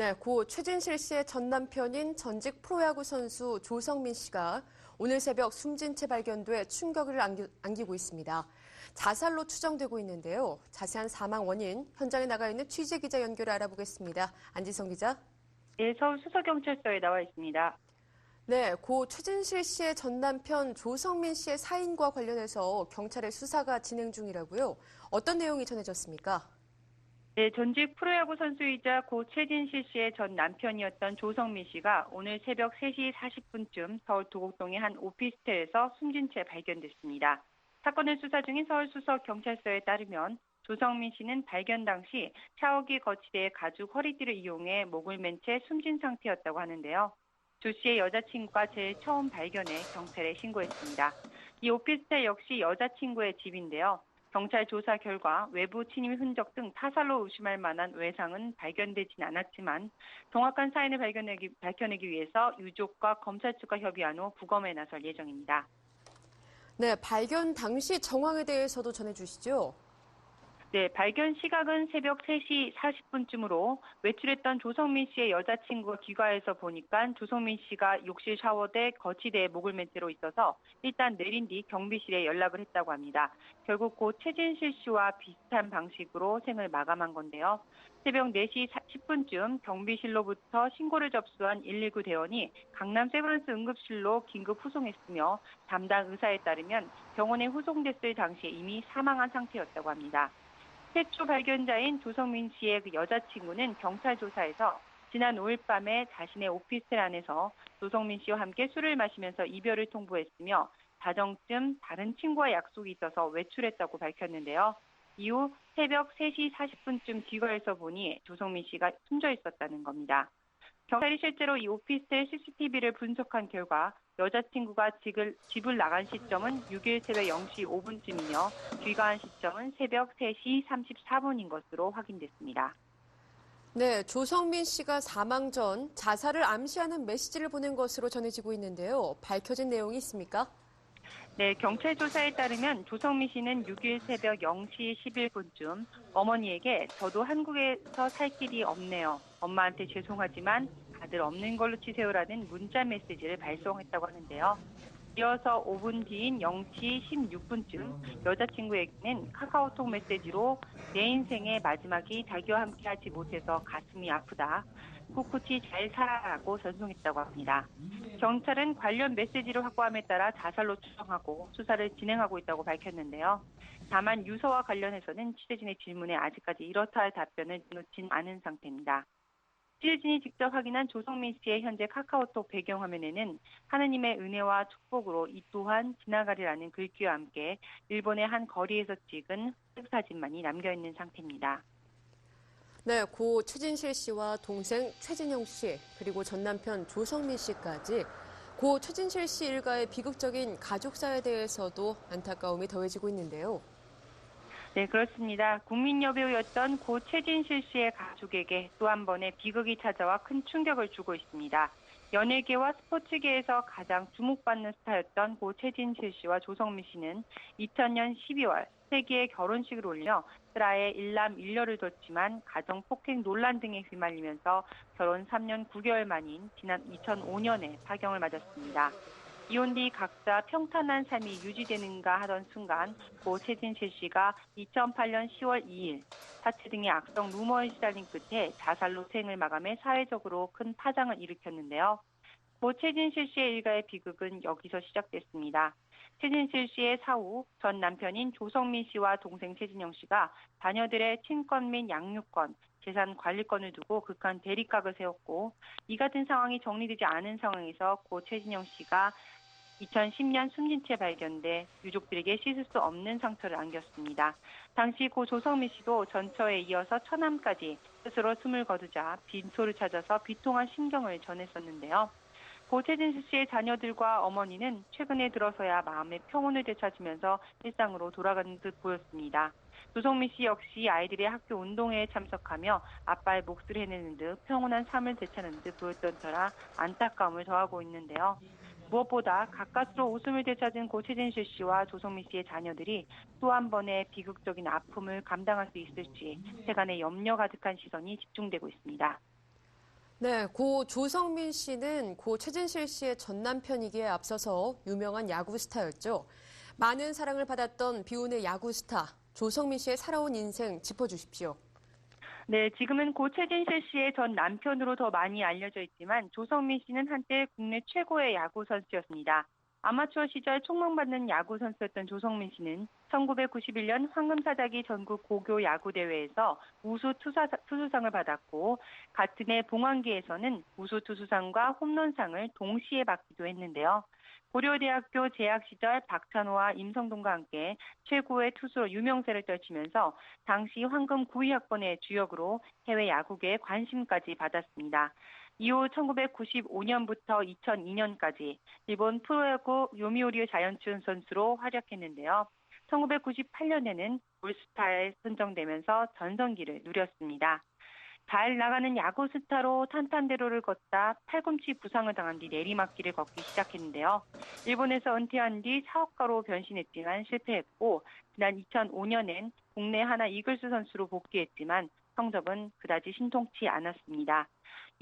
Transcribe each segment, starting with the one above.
네, 고 최진실 씨의 전 남편인 전직 프로야구 선수 조성민 씨가 오늘 새벽 숨진 채 발견돼 충격을 안기고 있습니다. 자살로 추정되고 있는데요. 자세한 사망 원인, 현장에 나가 있는 취재기자 연결해 알아보겠습니다. 안지성 기자. 네, 서울 수서경찰서에 나와 있습니다. 네, 고 최진실 씨의 전 남편 조성민 씨의 사인과 관련해서 경찰의 수사가 진행 중이라고요. 어떤 내용이 전해졌습니까? 네, 전직 프로야구 선수이자 고 최진실 씨의 전 남편이었던 조성민 씨가 오늘 새벽 3시 40분쯤 서울 도곡동의 한 오피스텔에서 숨진 채 발견됐습니다. 사건을 수사 중인 서울수서경찰서에 따르면 조성민 씨는 발견 당시 샤워기 거치대에 가죽 허리띠를 이용해 목을 맨 채 숨진 상태였다고 하는데요. 조 씨의 여자친구가 제일 처음 발견해 경찰에 신고했습니다. 이 오피스텔 역시 여자친구의 집인데요. 경찰 조사 결과 외부 침입 흔적 등 타살로 의심할 만한 외상은 발견되진 않았지만 정확한 사인을 밝혀내기 위해서 유족과 검찰 측과 협의한 후 부검에 나설 예정입니다. 네, 발견 당시 정황에 대해서도 전해주시죠. 네, 발견 시각은 새벽 3시 40분쯤으로 외출했던 조성민 씨의 여자친구가 귀가해서 보니까 조성민 씨가 욕실 샤워대 거치대에 목을 맨 채로 있어서 일단 내린 뒤 경비실에 연락을 했다고 합니다. 결국 고 최진실 씨와 비슷한 방식으로 생을 마감한 건데요. 새벽 4시 10분쯤 경비실로부터 신고를 접수한 119 대원이 강남 세브란스 응급실로 긴급 후송했으며 담당 의사에 따르면 병원에 후송됐을 당시에 이미 사망한 상태였다고 합니다. 최초 발견자인 조성민 씨의 그 여자친구는 경찰 조사에서 지난 5일 밤에 자신의 오피스텔 안에서 조성민 씨와 함께 술을 마시면서 이별을 통보했으며 자정쯤 다른 친구와 약속이 있어서 외출했다고 밝혔는데요. 이후 새벽 3시 40분쯤 귀가해서 보니 조성민 씨가 숨져 있었다는 겁니다. 경찰이 실제로 이 오피스텔 CCTV를 분석한 결과 여자친구가 집을 나간 시점은 6일 새벽 0시 5분쯤이며 귀가한 시점은 새벽 3시 34분인 것으로 확인됐습니다. 네, 조성민 씨가 사망 전 자살을 암시하는 메시지를 보낸 것으로 전해지고 있는데요. 밝혀진 내용이 있습니까? 네, 경찰 조사에 따르면 조성민 씨는 6일 새벽 0시 11분쯤 어머니에게 저도 한국에서 살 길이 없네요. 엄마한테 죄송하지만 다들 없는 걸로 치세요라는 문자 메시지를 발송했다고 하는데요. 이어서 5분 뒤인 0시 16분쯤 여자친구에게는 카카오톡 메시지로 내 인생의 마지막이 자기와 함께하지 못해서 가슴이 아프다. 꿋꿋이 잘 살아라고 전송했다고 합니다. 경찰은 관련 메시지를 확보함에 따라 자살로 추정하고 수사를 진행하고 있다고 밝혔는데요. 다만 유서와 관련해서는 취재진의 질문에 아직까지 이렇다 할 답변을 놓진 않은 상태입니다. 취재진이 직접 확인한 조성민 씨의 현재 카카오톡 배경화면에는 하느님의 은혜와 축복으로 이 또한 지나가리라는 글귀와 함께 일본의 한 거리에서 찍은 흑백 사진만이 남겨있는 상태입니다. 네, 고 최진실 씨와 동생 최진영 씨, 그리고 전 남편 조성민 씨까지 고 최진실 씨 일가의 비극적인 가족사에 대해서도 안타까움이 더해지고 있는데요. 네, 그렇습니다. 국민 여배우였던 고 최진실 씨의 가족에게 또 한 번의 비극이 찾아와 큰 충격을 주고 있습니다. 연예계와 스포츠계에서 가장 주목받는 스타였던 고 최진실 씨와 조성민 씨는 2000년 12월 세기의 결혼식을 올려 슬하에 일남 일녀를 뒀지만 가정 폭행 논란 등에 휘말리면서 결혼 3년 9개월 만인 지난 2005년에 파경을 맞았습니다. 이혼 뒤 각자 평탄한 삶이 유지되는가 하던 순간 고 최진실 씨가 2008년 10월 2일 사체 등의 악성 루머에 시달린 끝에 자살로 생을 마감해 사회적으로 큰 파장을 일으켰는데요. 고 최진실 씨의 일가의 비극은 여기서 시작됐습니다. 최진실 씨의 사후 전 남편인 조성민 씨와 동생 최진영 씨가 자녀들의 친권 및 양육권, 재산 관리권을 두고 극한 대립각을 세웠고 이 같은 상황이 정리되지 않은 상황에서 고 최진영 씨가 2010년 숨진 채 발견돼 유족들에게 씻을 수 없는 상처를 안겼습니다. 당시 고 조성민 씨도 전처에 이어서 처남까지 스스로 숨을 거두자 빈소를 찾아서 비통한 심경을 전했었는데요. 고 최진실 씨의 자녀들과 어머니는 최근에 들어서야 마음의 평온을 되찾으면서 일상으로 돌아가는 듯 보였습니다. 조성민 씨 역시 아이들의 학교 운동회에 참석하며 아빠의 몫을 해내는 듯 평온한 삶을 되찾는 듯 보였던 터라 안타까움을 더하고 있는데요. 무엇보다 가까스로 웃음을 되찾은 고 최진실 씨와 조성민 씨의 자녀들이 또 한 번의 비극적인 아픔을 감당할 수 있을지 세간의 염려 가득한 시선이 집중되고 있습니다. 네, 고 조성민 씨는 고 최진실 씨의 전 남편이기에 앞서서 유명한 야구 스타였죠. 많은 사랑을 받았던 비운의 야구 스타 조성민 씨의 살아온 인생 짚어주십시오. 네, 지금은 고 최진실 씨의 전 남편으로 더 많이 알려져 있지만 조성민 씨는 한때 국내 최고의 야구 선수였습니다. 아마추어 시절 촉망받는 야구 선수였던 조성민 씨는 1991년 황금사자기 전국 고교 야구 대회에서 우수 투수상을 받았고 같은 해 봉황기에서는 우수 투수상과 홈런상을 동시에 받기도 했는데요. 고려대학교 재학 시절 박찬호와 임성동과 함께 최고의 투수로 유명세를 떨치면서 당시 황금 9위 학번의 주역으로 해외 야구계에 관심까지 받았습니다. 이후 1995년부터 2002년까지 일본 프로야구 요미우리 자이언츠 선수로 활약했는데요. 1998년에는 올스타에 선정되면서 전성기를 누렸습니다. 잘 나가는 야구 스타로 탄탄대로를 걷다 팔꿈치 부상을 당한 뒤 내리막길을 걷기 시작했는데요. 일본에서 은퇴한 뒤 사업가로 변신했지만 실패했고 지난 2005년엔 국내 하나 이글스 선수로 복귀했지만 성적은 그다지 신통치 않았습니다.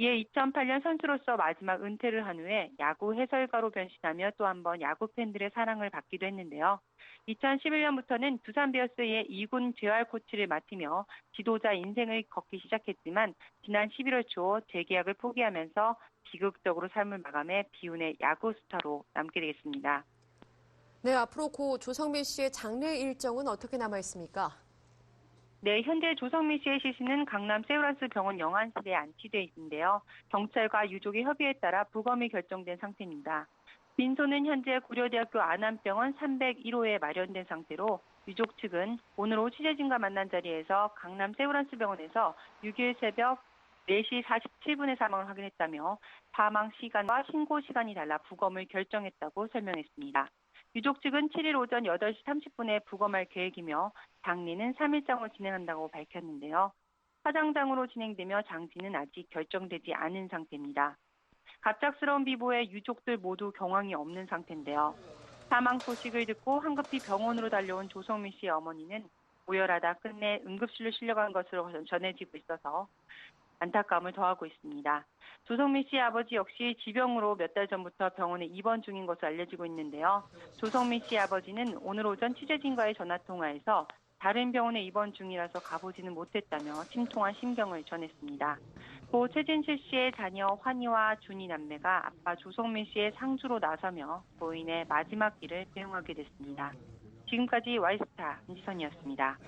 이에 2008년 선수로서 마지막 은퇴를 한 후에 야구 해설가로 변신하며 또 한 번 야구 팬들의 사랑을 받기도 했는데요. 2011년부터는 두산 베어스의 2군 재활 코치를 맡으며 지도자 인생을 걷기 시작했지만 지난 11월 초 재계약을 포기하면서 비극적으로 삶을 마감해 비운의 야구 스타로 남게 되겠습니다. 네, 앞으로 고 조성민 씨의 장례 일정은 어떻게 남아 있습니까? 네, 현재 조성민 씨의 시신은 강남 세브란스 병원 영안실에 안치돼 있는데요. 경찰과 유족의 협의에 따라 부검이 결정된 상태입니다. 빈소는 현재 고려대학교 안암병원 301호에 마련된 상태로 유족 측은 오늘 오후 취재진과 만난 자리에서 강남 세브란스 병원에서 6일 새벽 4시 47분에 사망을 확인했다며 사망 시간과 신고 시간이 달라 부검을 결정했다고 설명했습니다. 유족 측은 7일 오전 8시 30분에 부검할 계획이며 장례는 3일장으로 진행한다고 밝혔는데요. 화장장으로 진행되며 장지는 아직 결정되지 않은 상태입니다. 갑작스러운 비보에 유족들 모두 경황이 없는 상태인데요. 사망 소식을 듣고 황급히 병원으로 달려온 조성민 씨의 어머니는 오열하다 끝내 응급실로 실려간 것으로 전해지고 있어서 안타까움을 더하고 있습니다. 조성민 씨의 아버지 역시 지병으로 몇 달 전부터 병원에 입원 중인 것으로 알려지고 있는데요. 조성민 씨의 아버지는 오늘 오전 취재진과의 전화통화에서 다른 병원에 입원 중이라서 가보지는 못했다며 심통한 심경을 전했습니다. 고 최진실 씨의 자녀 환희와 준희 남매가 아빠 조성민 씨의 상주로 나서며 고인의 마지막 길을 배웅하게 됐습니다. 지금까지 와이스타 임지선이었습니다.